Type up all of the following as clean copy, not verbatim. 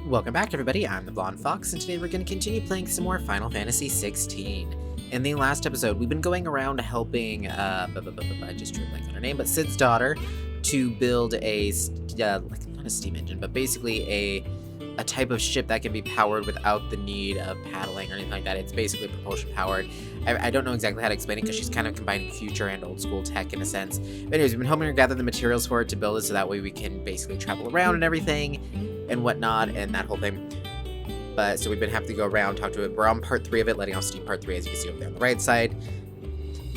Welcome back, everybody. I'm the Blonde Fox, and today we're going to continue playing some more Final Fantasy XVI. In the last episode, we've been going around helping, I just drew a blank on her name, but Cid's daughter to build a, not a steam engine, but basically a type of ship that can be powered without the need of paddling or anything like that. It's basically propulsion powered. I don't know exactly how to explain it because she's kind of combining future and old school tech in a sense. But anyways, we've been helping her gather the materials for it to build it so that way we can basically travel around and everything and whatnot and that whole thing. But so we've been having to go around, talk to it. We're on part 3 of it, letting off steam part 3, as you can see over there on the right side.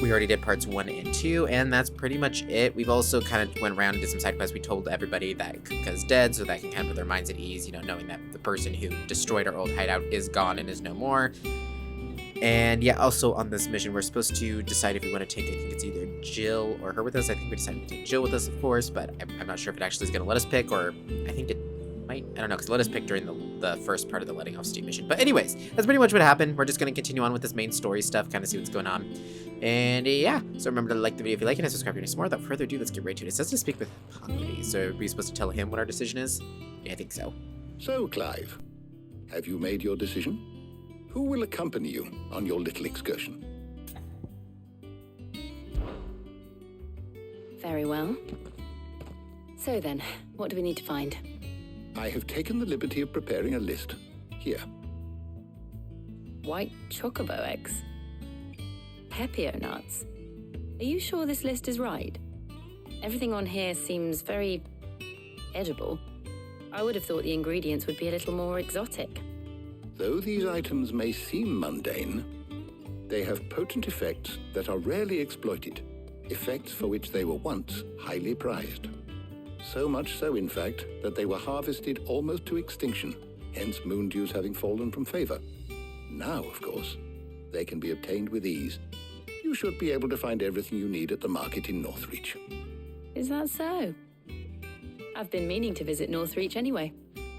We already did parts 1 and 2, and that's pretty much it. We've also kind of went around and did some side quests. We told everybody that Kuka's dead, so that can kind of put their minds at ease, you know, knowing that the person who destroyed our old hideout is gone and is no more. And yeah, also on this mission, we're supposed to decide if we want to take, I think it's either Jill or her with us. I think we decided to take Jill with us, of course, but I'm not sure if it actually is going to let us pick, or I think it might, I don't know, because let us pick during the first part of the letting off steam mission. But anyways, that's pretty much what happened. We're just going to continue on with this main story stuff, kind of see what's going on. And yeah, so remember to like the video if you like it and subscribe if you want to see more. Without further ado, let's get right to it. It says to speak with Hungry, so are we supposed to tell him what our decision is? Yeah, I think so. So, Clive, have you made your decision? Who will accompany you on your little excursion? Very well. So then, what do we need to find? I have taken the liberty of preparing a list. Here. White chocobo eggs? Pepio nuts? Are you sure this list is right? Everything on here seems very edible. I would have thought the ingredients would be a little more exotic. Though these items may seem mundane, they have potent effects that are rarely exploited, effects for which they were once highly prized. So much so, in fact, that they were harvested almost to extinction, hence moon dews having fallen from favor. Now, of course, they can be obtained with ease. You should be able to find everything you need at the market in Northreach. Is that so? I've been meaning to visit Northreach anyway.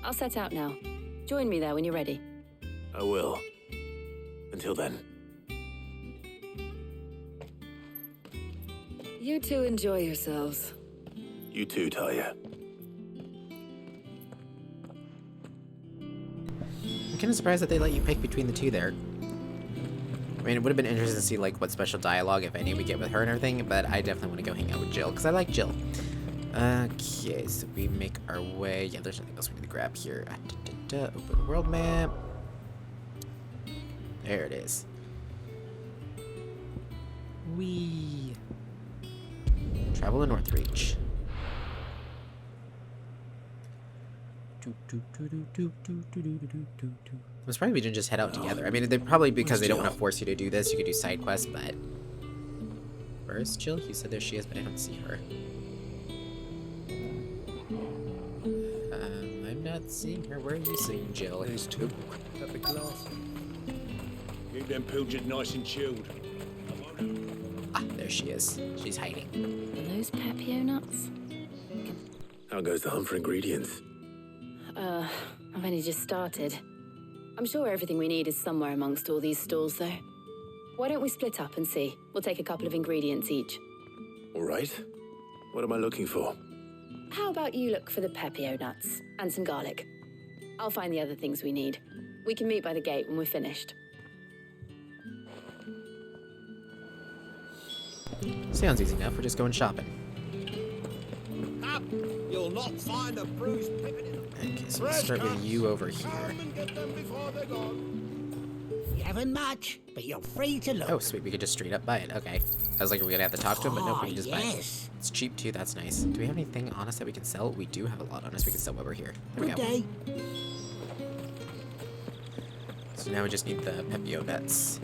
I'll set out now. Join me there when you're ready. I will. Until then. You two enjoy yourselves. You too, Talia. I'm kind of surprised that they let you pick between the two there. I mean, it would have been interesting to see, like, what special dialogue, if any, we get with her and everything, but I definitely want to go hang out with Jill, because I like Jill. Okay, so we make our way. Yeah, there's nothing else we need to grab here. Open world map. There it is. Whee! Travel to Northreach. I'm surprised we didn't just head out together. I mean, they're probably because they don't want to force you to do this. You could do side quests, but... Where's Jill? You said there she is, but I don't see her. I'm not seeing her. Where are you seeing Jill? There's two. Have a glass. Keep them pilgers nice and chilled. Ah, there she is. She's hiding. Are those Pepio nuts? How goes the hunt for ingredients? I've only just started. I'm sure everything we need is somewhere amongst all these stalls, though. Why don't we split up and see? We'll take a couple of ingredients each. All right. What am I looking for? How about you look for the Pepio nuts and some garlic? I'll find the other things we need. We can meet by the gate when we're finished. Sounds easy enough. We're just going shopping. Up! You'll not find a bruised pippin in the... Okay, so we'll start with you over here. You haven't much, but you're free to look. Oh, sweet. We could just straight up buy it. Okay. I was like, are we going to have to talk to him? But no, we can just buy it. Yes. It's cheap, too. That's nice. Do we have anything on us that we can sell? We do have a lot on us we can sell over here. There we Good go. day. So now we just need the Pepio nuts.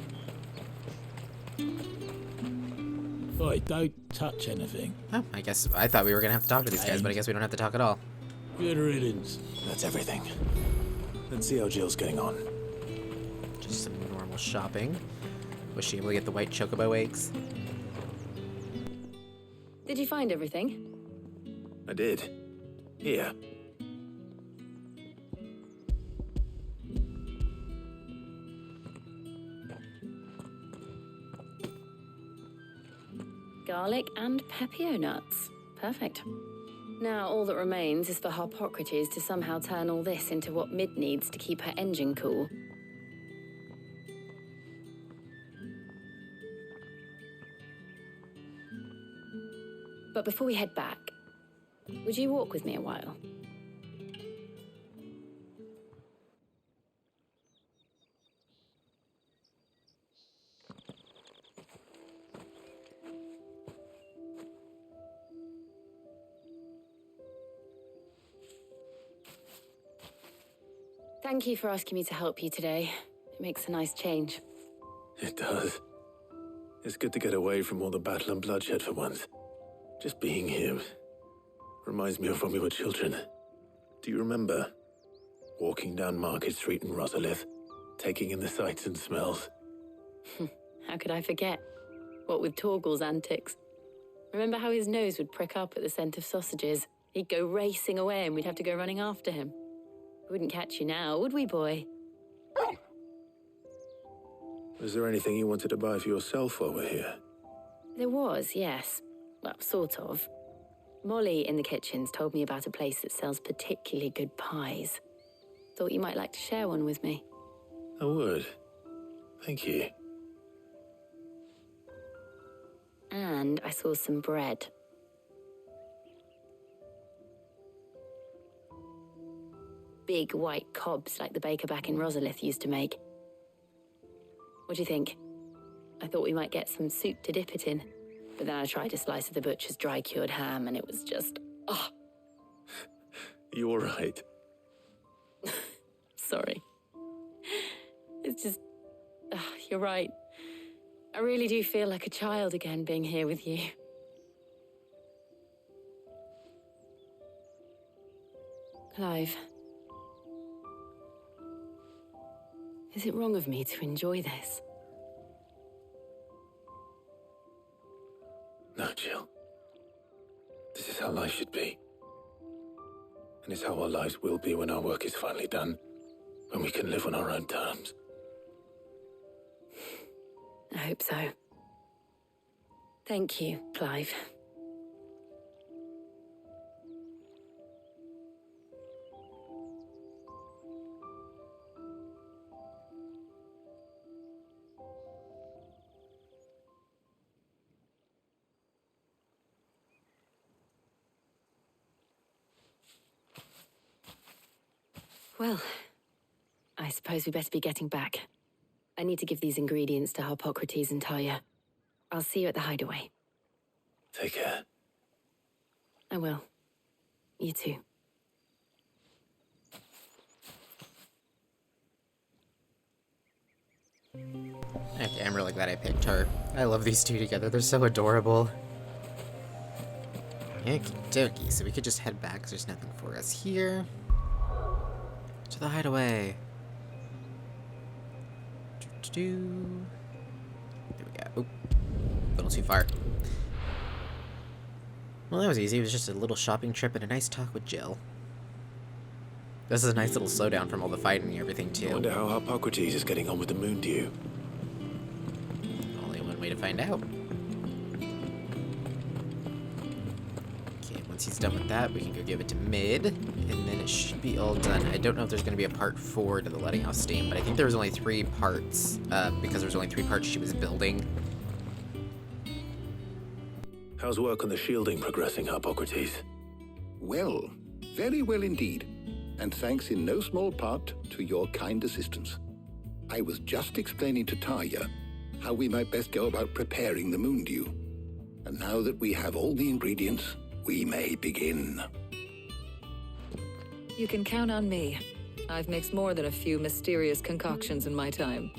Boy, don't touch anything. Oh, I guess I thought we were going to have to talk to these guys, but I guess we don't have to talk at all. Good riddance. That's everything. Let's see how Jill's getting on. Just some normal shopping. Was she able to get the white chocobo eggs? Did you find everything? I did. Here. Garlic and Pepio nuts. Perfect. Now all that remains is for Harpocrates to somehow turn all this into what Mid needs to keep her engine cool. But before we head back, would you walk with me a while? Thank you for asking me to help you today. It makes a nice change. It does. It's good to get away from all the battle and bloodshed for once. Just being here reminds me of when we were children. Do you remember? Walking down Market Street in Rosalith, taking in the sights and smells. How could I forget? What with Torgal's antics. Remember how his nose would prick up at the scent of sausages? He'd go racing away and we'd have to go running after him. We wouldn't catch you now, would we, boy? Was there anything you wanted to buy for yourself while we're here? There was, yes. Well, sort of. Molly in the kitchens told me about a place that sells particularly good pies. Thought you might like to share one with me. I would. Thank you. And I saw some bread. Big white cobs like the baker back in Rosalith used to make. What do you think? I thought we might get some soup to dip it in. But then I tried a slice of the butcher's dry-cured ham and it was just... oh. You're right. Sorry. It's just... you're right. I really do feel like a child again being here with you. Clive. Is it wrong of me to enjoy this? No, Jill. This is how life should be. And it's how our lives will be when our work is finally done. When we can live on our own terms. I hope so. Thank you, Clive. Well, I suppose we better be getting back. I need to give these ingredients to Harpocrates and Talia. I'll see you at the hideaway. Take care. I will. You too. Okay, I'm really glad I picked her. I love these two together. They're so adorable. Okie dokie, so we could just head back because there's nothing for us here. To the hideaway. There we go. Oop. A little too far. Well, that was easy. It was just a little shopping trip and a nice talk with Jill. This is a nice little slowdown from all the fighting and everything, too. I wonder how Harpocrates is getting on with the moon dew. Only one way to find out. Okay, once he's done with that, we can go give it to Mid, and then it should be all done. I don't know if there's going to be a part 4 to the letting off steam, but I think there was only 3 parts, because there was only 3 parts she was building. How's work on the shielding progressing, Harpocrates? Well, very well indeed. And thanks in no small part to your kind assistance. I was just explaining to Talia how we might best go about preparing the moon dew. And now that we have all the ingredients, we may begin. You can count on me. I've mixed more than a few mysterious concoctions in my time.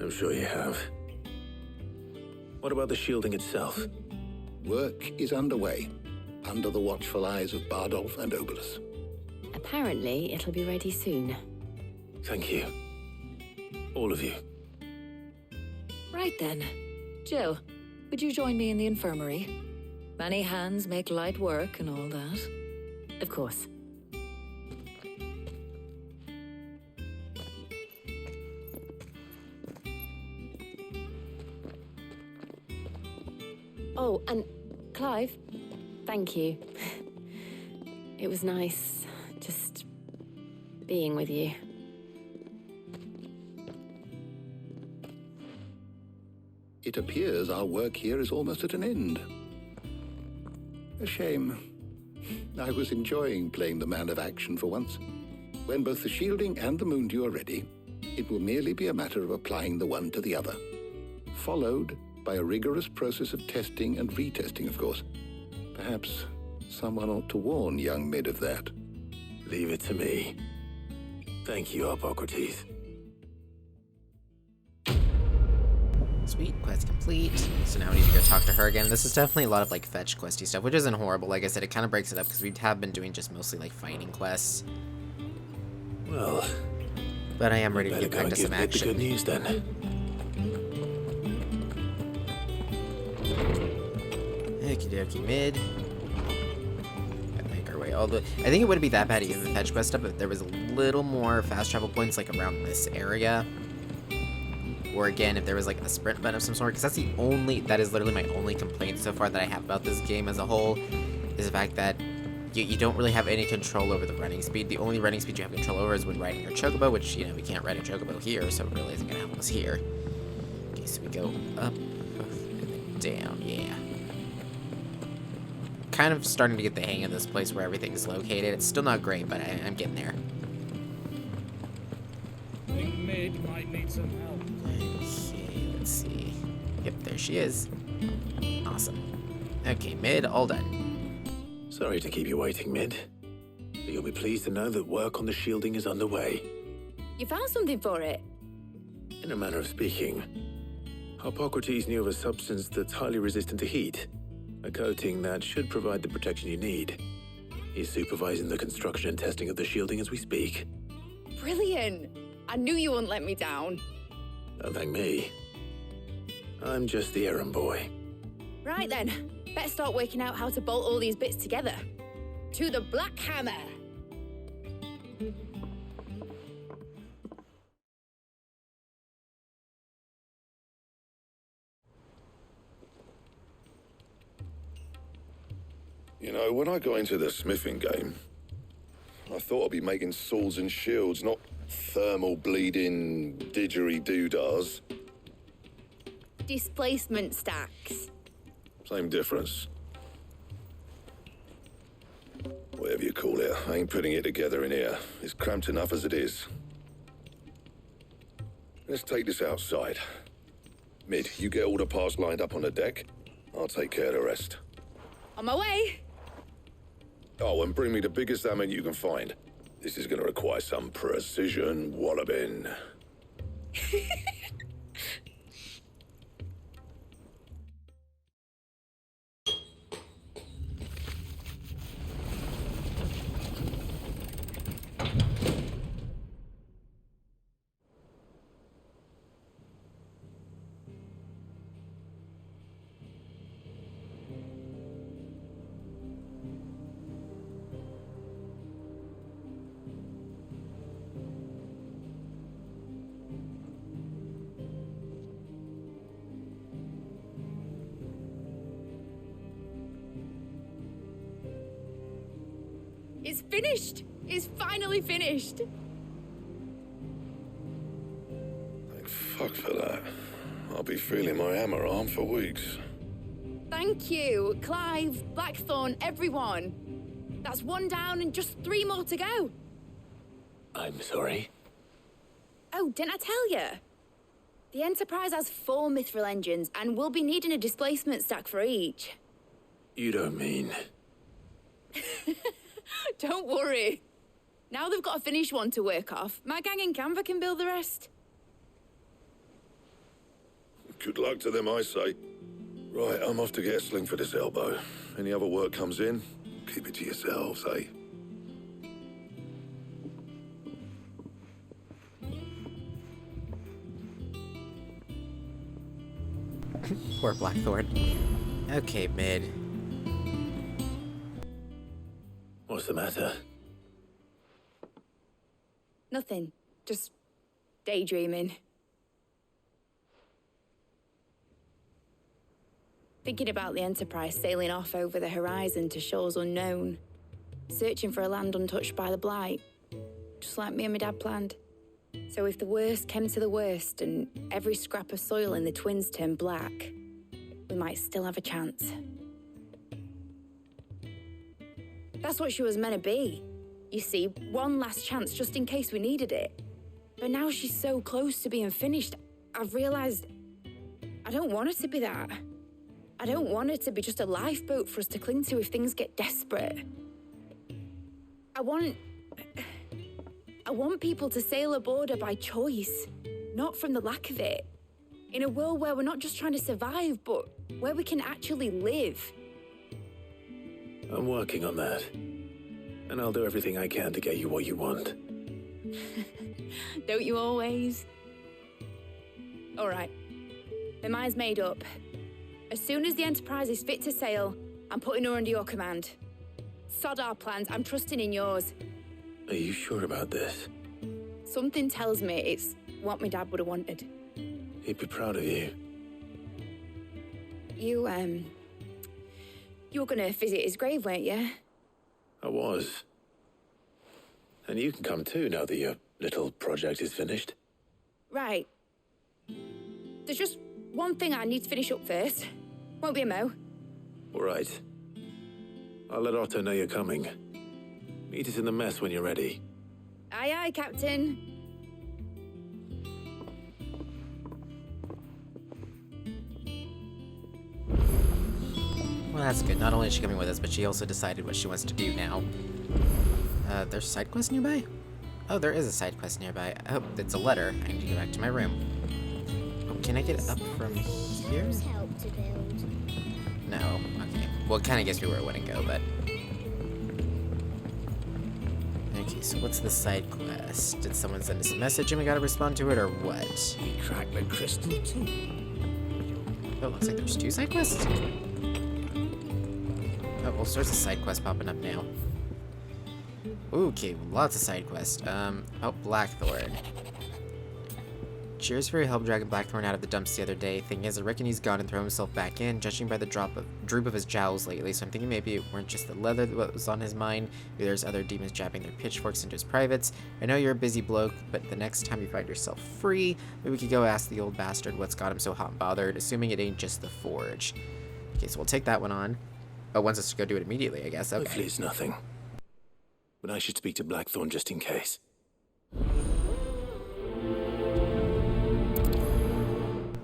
I'm sure you have. What about the shielding itself? Work is underway, under the watchful eyes of Bardolph and Obolus. Apparently, it'll be ready soon. Thank you. All of you. Right then. Jill, would you join me in the infirmary? Many hands make light work and all that. Of course. Oh, and Clive, Thank you. It was nice just being with you. It appears our work here is almost at an end. A shame. I was enjoying playing the man of action for once. When both the shielding and the moondew are ready, it will merely be a matter of applying the one to the other, followed by a rigorous process of testing and retesting, of course. Perhaps someone ought to warn young Mid of that. Leave it to me. Thank you, Hippocrates. Sweet, quest complete. So now we need to go talk to her again. This is definitely a lot of like fetch questy stuff, which isn't horrible. Like I said, it kind of breaks it up because we have been doing just mostly like fighting quests. Well, but I am ready to get back to some Mid the action. good news then. Okie dokie, Mid. Gotta make our way all the way. I think it wouldn't be that bad even the fetch quest stuff, but there was a little more fast travel points like around this area. Or again, if there was like a sprint button of some sort, because that is literally my only complaint so far that I have about this game as a whole, is the fact that you don't really have any control over the running speed. The only running speed you have control over is when riding your chocobo, which, you know, we can't ride a chocobo here, so it really isn't going to help us here. Okay, so we go up and then down, yeah. Kind of starting to get the hang of this place where everything's located. It's still not great, but I'm getting there. I think Mid might need some help. Okay, let's see. Yep, there she is. Awesome. Okay, Mid, all done. Sorry to keep you waiting, Mid. But you'll be pleased to know that work on the shielding is underway. You found something for it? In a manner of speaking, Hippocrates knew of a substance that's highly resistant to heat. A coating that should provide the protection you need. He's supervising the construction and testing of the shielding as we speak. Brilliant! I knew you wouldn't let me down. Don't thank me. I'm just the errand boy. Right then, better start working out how to bolt all these bits together. To the Black Hammer! You know, when I got into the smithing game, I thought I'd be making swords and shields, not thermal bleeding didgeridoo-dahs. Displacement stacks. Same difference. Whatever you call it, I ain't putting it together in here. It's cramped enough as it is. Let's take this outside. Mid, you get all the parts lined up on the deck. I'll take care of the rest. On my way! Oh, and bring me the biggest hammer you can find. This is gonna require some precision walloping. It's finished! It's finally finished! Thank fuck for that. I'll be feeling my hammer arm for weeks. Thank you, Clive, Blackthorn, everyone. That's one down and just 3 more to go. I'm sorry. Oh, didn't I tell you? The Enterprise has 4 mithril engines, and we'll be needing a displacement stack for each. You don't mean... Don't worry. Now they've got a finished one to work off, my gang in Canva can build the rest. Good luck to them, I say. Right, I'm off to get a sling for this elbow. Any other work comes in, keep it to yourselves, eh? Poor Blackthorn. Okay, Mid. What's the matter? Nothing. Just daydreaming. Thinking about the Enterprise sailing off over the horizon to shores unknown, searching for a land untouched by the Blight, just like me and my dad planned. So if the worst came to the worst and every scrap of soil in the Twins turned black, we might still have a chance. That's what she was meant to be. You see, one last chance just in case we needed it. But now she's so close to being finished, I've realized I don't want her to be that. I don't want her to be just a lifeboat for us to cling to if things get desperate. I want people to sail aboard her by choice, not from the lack of it. In a world where we're not just trying to survive, but where we can actually live. I'm working on that. And I'll do everything I can to get you what you want. Don't you always? All right. My mind's made up. As soon as the Enterprise is fit to sail, I'm putting her under your command. Sod our plans, I'm trusting in yours. Are you sure about this? Something tells me it's what my dad would have wanted. He'd be proud of you. You were gonna visit his grave, weren't you? I was. And you can come too now that your little project is finished. Right. There's just one thing I need to finish up first. Won't be a mo. All right. I'll let Otto know you're coming. Meet us in the mess when you're ready. Aye, aye, Captain. Well, that's good. Not only is she coming with us, but she also decided what she wants to do now. There's a side quest nearby? Oh, there is a side quest nearby. Oh, it's a letter. I need to go back to my room. Oh, can I get up from here? No. Okay. Well, it kind of gets me where I want to go, but... Okay, so what's the side quest? Did someone send us a message and we gotta respond to it, or what? He cracked the crystal too. Oh, it looks like there's 2 side quests? Oh, well, there's a side quest popping up now. Okay, lots of side quests. Oh, Blackthorn. Cheers for your help dragging Blackthorn out of the dumps the other day. Thing is, I reckon he's gone and thrown himself back in, judging by the droop of his jowls lately, so I'm thinking maybe it weren't just the leather that was on his mind. Maybe there's other demons jabbing their pitchforks into his privates. I know you're a busy bloke, but the next time you find yourself free, maybe we could go ask the old bastard what's got him so hot and bothered, assuming it ain't just the forge. Okay, so we'll take that one on. Oh, wants us to go do it immediately, I guess. Okay. Hopefully it's nothing. But I should speak to Blackthorn just in case.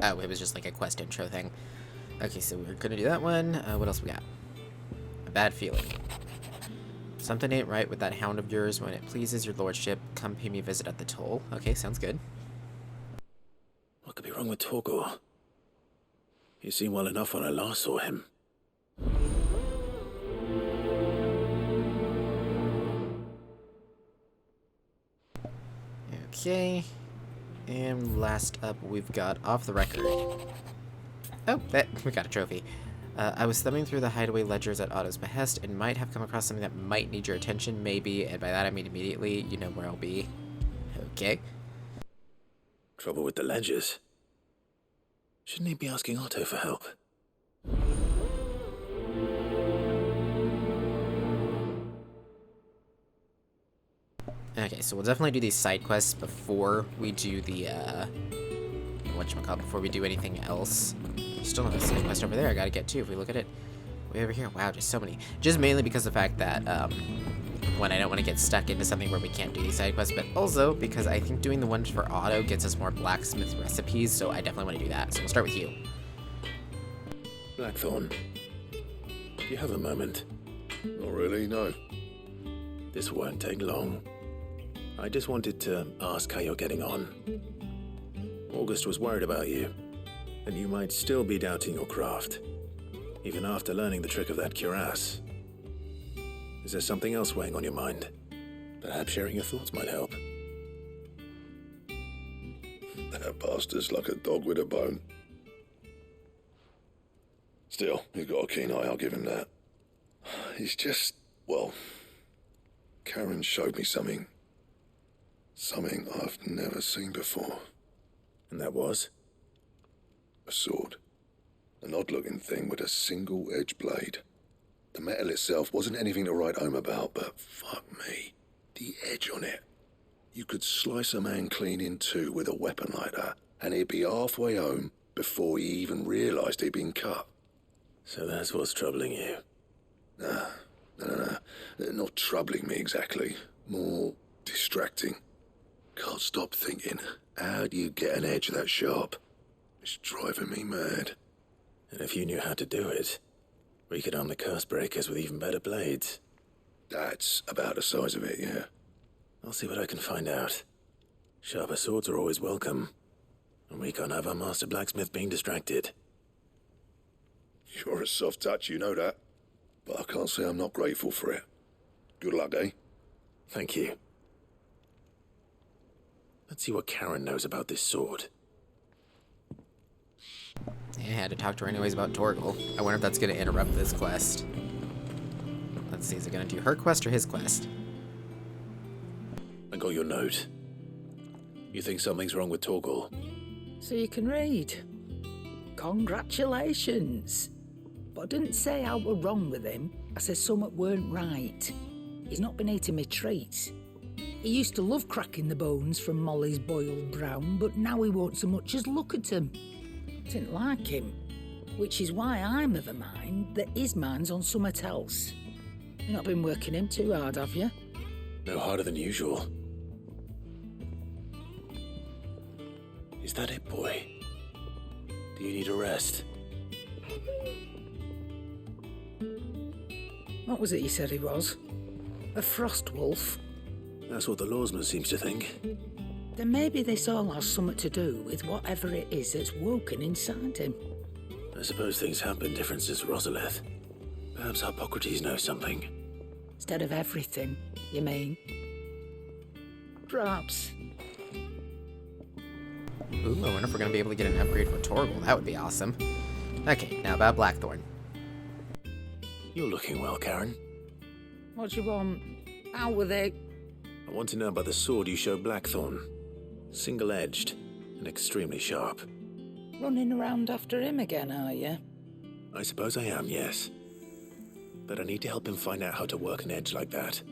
Oh, it was just like a quest intro thing. Okay, so we're gonna do that one. What else we got? A bad feeling. Something ain't right with that hound of yours. When it pleases your lordship, come pay me a visit at the toll. Okay, sounds good. What could be wrong with Torgor? He seemed well enough when I last saw him. Okay. And last up, we've got Off the Record. Oh, we got a trophy. I was thumbing through the hideaway ledgers at Otto's behest and might have come across something that might need your attention, maybe, and by that I mean immediately. You know where I'll be. Okay. Trouble with the ledgers. Shouldn't he be asking Otto for help? Okay, so we'll definitely do these side quests before we do the, whatchamacallit, before we do anything else. There's still another side quest over there I gotta get to if we look at it. Way over here. Wow, just so many. Just mainly because of the fact that, when I don't want to get stuck into something where we can't do these side quests, but also because I think doing the ones for Otto gets us more blacksmith recipes, so I definitely want to do that. So we'll start with you. Blackthorn, do you have a moment? Not really, no. This won't take long. I just wanted to ask how you're getting on. August was worried about you, and you might still be doubting your craft, even after learning the trick of that cuirass. Is there something else weighing on your mind? Perhaps sharing your thoughts might help. That bastard's like a dog with a bone. Still, he's got a keen eye, I'll give him that. He's just, well, Karen showed me something. Something I've never seen before. And that was? A sword. An odd-looking thing with a single edge blade. The metal itself wasn't anything to write home about, but fuck me, the edge on it. You could slice a man clean in two with a weapon like that, and he'd be halfway home before he even realised he'd been cut. So that's what's troubling you? No. Not troubling me exactly. More distracting. Can't stop thinking, how do you get an edge that sharp? It's driving me mad. And if you knew how to do it, we could arm the curse breakers with even better blades. That's about the size of it, yeah. I'll see what I can find out. Sharper swords are always welcome. And we can't have our master blacksmith being distracted. You're a soft touch, you know that. But I can't say I'm not grateful for it. Good luck, eh? Thank you. Let's see what Karen knows about this sword. Yeah, I had to talk to her anyways about Torgal. I wonder if that's going to interrupt this quest. Let's see, is it going to do her quest or his quest? I got your note. You think something's wrong with Torgal? So you can read. Congratulations. But I didn't say I were wrong with him. I said something weren't right. He's not been eating me treats. He used to love cracking the bones from Molly's boiled brown, but now he won't so much as look at 'em. Didn't like him, which is why I'm of a mind that his mind's on something else. You've not been working him too hard, have you? No harder than usual. Is that it, boy? Do you need a rest? What was it you said he was? A frost wolf? That's what the lawsman seems to think. Then maybe this all has something to do with whatever it is that's woken inside him. I suppose things have been different since Rosalith. Perhaps Hippocrates knows something. Instead of everything, you mean? Perhaps. Ooh, I wonder if we're going to be able to get an upgrade for Torgal. That would be awesome. Okay, now about Blackthorn. You're looking well, Karen. What do you want? Out with it. I want to know about the sword you showed Blackthorn. Single-edged and extremely sharp. Running around after him again, are you? I suppose I am, yes. But I need to help him find out how to work an edge like that.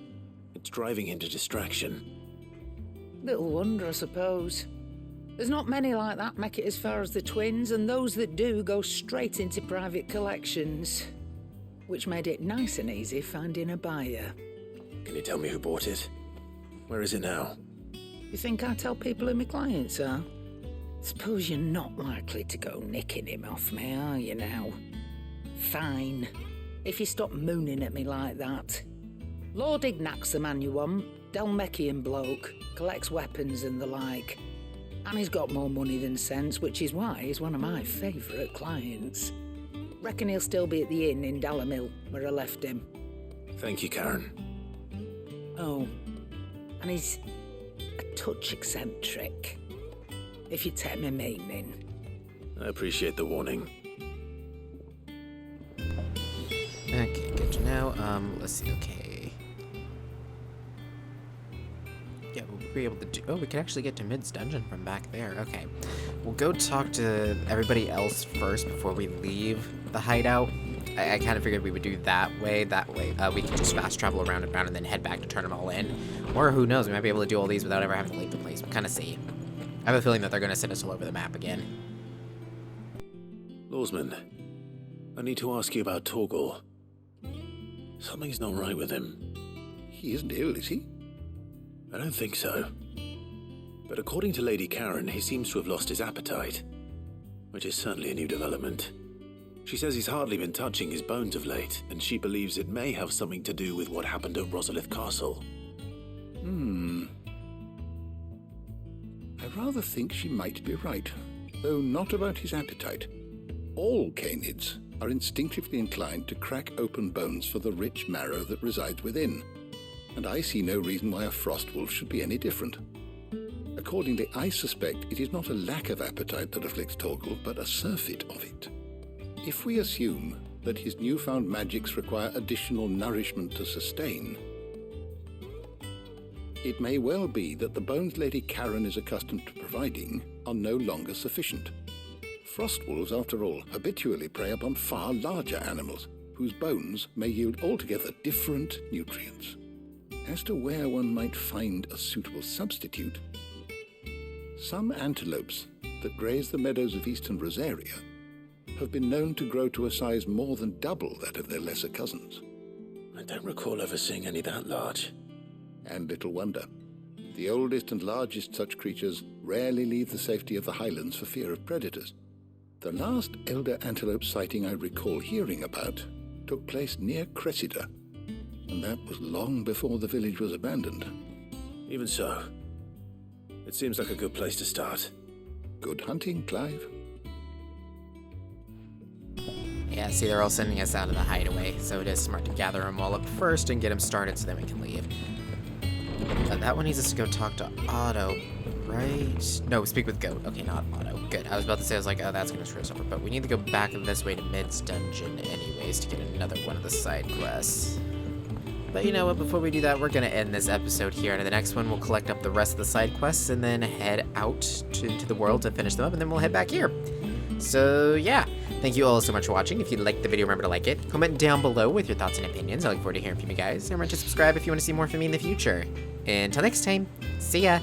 It's driving him to distraction. Little wonder, I suppose. There's not many like that make it as far as the twins, and those that do go straight into private collections. Which made it nice and easy finding a buyer. Can you tell me who bought it? Where is it now? You think I tell people who my clients are? Suppose you're not likely to go nicking him off me, are you now? Fine. If you stop mooning at me like that. Lord Ignac's the man you want. Dalmekian bloke. Collects weapons and the like. And he's got more money than sense, which is why he's one of my favourite clients. Reckon he'll still be at the inn in Dalamil, where I left him. Thank you, Karen. Oh, and he's a touch eccentric, if you take my meaning. I appreciate the warning. Okay, good to know. Let's see, okay. Yeah, we'll be able to do... Oh, we can actually get to Mid's dungeon from back there. Okay. We'll go talk to everybody else first before we leave the hideout. I kind of figured we would do that way. That way, we can just fast travel around and then head back to turn them all in. Or who knows, we might be able to do all these without ever having to leave the place. We'll kind of see. I have a feeling that they're going to send us all over the map again. Lawsman, I need to ask you about Torgal. Something's not right with him. He isn't ill, is he? I don't think so. But according to Lady Karen, he seems to have lost his appetite, which is certainly a new development. She says he's hardly been touching his bones of late, and she believes it may have something to do with what happened at Rosalith Castle. I rather think she might be right, though not about his appetite. All canids are instinctively inclined to crack open bones for the rich marrow that resides within, and I see no reason why a frost wolf should be any different. Accordingly, I suspect it is not a lack of appetite that afflicts Torgal, but a surfeit of it. If we assume that his newfound magics require additional nourishment to sustain, it may well be that the bones Lady Karen is accustomed to providing are no longer sufficient. Frost wolves, after all, habitually prey upon far larger animals, whose bones may yield altogether different nutrients. As to where one might find a suitable substitute, some antelopes that graze the meadows of eastern Rosaria have been known to grow to a size more than double that of their lesser cousins. I don't recall ever seeing any that large. And little wonder. The oldest and largest such creatures rarely leave the safety of the highlands for fear of predators. The last elder antelope sighting I recall hearing about took place near Cressida, and that was long before the village was abandoned. Even so, it seems like a good place to start. Good hunting, Clive. Yeah, see, they're all sending us out of the hideaway, so it is smart to gather them all up first and get them started so then we can leave. That one needs us to go talk to Otto, right? No, speak with Goat. Okay, not Otto. Good. I was about to say, I was like, oh, that's going to screw us over. But we need to go back this way to Mid's dungeon anyways to get another one of the side quests. But you know what? Before we do that, we're going to end this episode here. And in the next one, we'll collect up the rest of the side quests and then head out into the world to finish them up. And then we'll head back here. So, yeah. Thank you all so much for watching. If you liked the video, remember to like it. Comment down below with your thoughts and opinions. I look forward to hearing from you guys. And remember to subscribe if you want to see more from me in the future. Until next time, see ya!